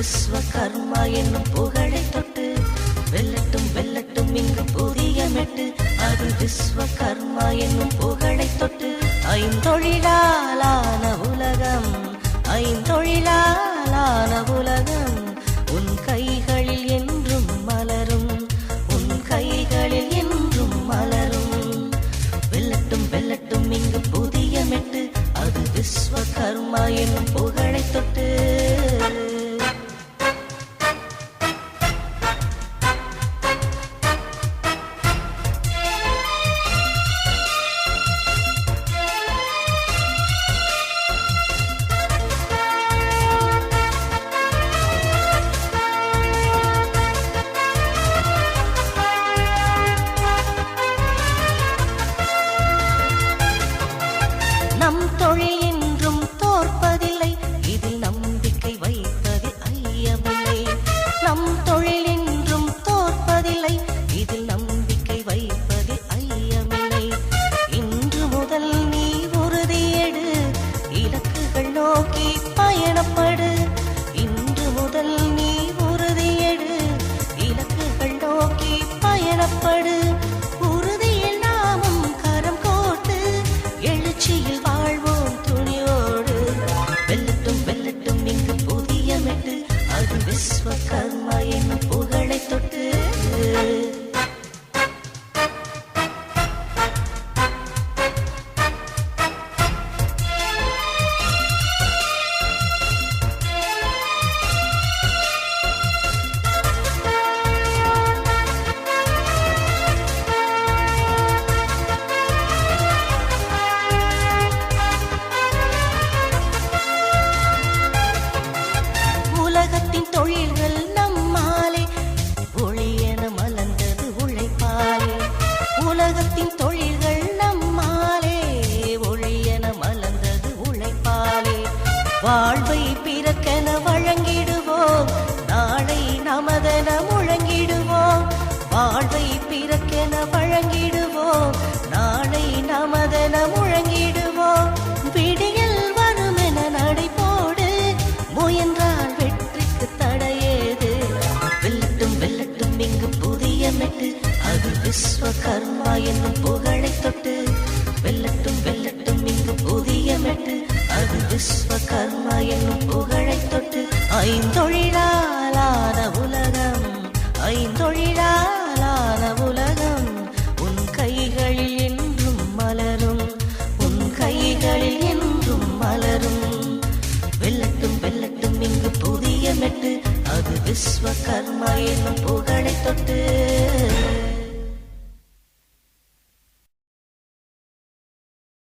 விஸ்வகர்மா என்னும் புகழை தொட்டு வெல்லட்டும் வெல்லட்டும் இங்கு புதிய மெட்டு. அது விஸ்வகர்மா என்னும் புகழை தொட்டு ஐந்தொழிலாலான உலகம், ஐந்தொழிலாலான உலகம் உன் கைகளில் என்றும் மலரும், உன் கைகளில் என்றும் மலரும். வெல்லட்டும் வெல்லட்டும் இங்கு புதிய மெட்டு. அது விஸ்வகர்மா என்னும் புகழை தொட்டு. நம் தொழில் என்றும் தோற்பதில்லை, இதில் நம்பிக்கை வைப்பதில் ஐயமில்லை. நம் தொழில் என்றும் தோற்பதில்லை, இதில் நம்பிக்கை வைப்பதில் ஐயமில்லை. இன்று முதல் நீ உறுதியெடு, இலக்குகள் நோக்கி பயணப்படு. இன்று முதல் நீ உறுதியெடு, இலக்குகள் நோக்கி பயணப்படு. உறுதியில் நாமும் கரம் கோர்த்து எழுச்சியில் வாழ்வோம் துணியோடு. வெல்லட்டும் வெல்லட்டும் இங்கு புதிய மெட்டு. அது விஸ்வகர்மா என்னும் புகழை தொட்டு. உலகத்தின் தொழில்கள் நம்மாலே ஒளியென மலர்ந்தது உழைப்பாலே. உலகத்தின் தொழில்கள் நம்மாலே ஒளியென மலர்ந்தது உழைப்பாலே. வாழ்வை பிறக்கென வழங்கிடுவோம், நாளை நமதென முழங்கிடுவோம். வாழ்வை பிறக்கென வழங்கிடுவோம், நாளை நமதென முழங்கிடுவோம். விடியல் வருமென நடைபோடு, முயன்றால் வெற்றிக்கு தடையேது. வெல்லட்டும் வெல்லட்டும் இங்கு புதிய மெட்டு. அது விஸ்வகர்மா என்னும் புகழை தொட்டு. வெல்லட்டும் வெல்லட்டும் இங்கு புதிய மெட்டு. அது விஸ்வகர்மா என்னும் புகழை தொட்டு. ஐந்தொழிலாலான உலகம், ஐந்தொழிலாலான உலகம் உன் கைகளில் என்றும் மலரும், உன் கைகளில் என்றும் மலரும். வெல்லட்டும் வெல்லட்டும் இங்கு புதிய மெட்டு. அது விஸ்வகர்மா என்னும் புகழை தொட்டு.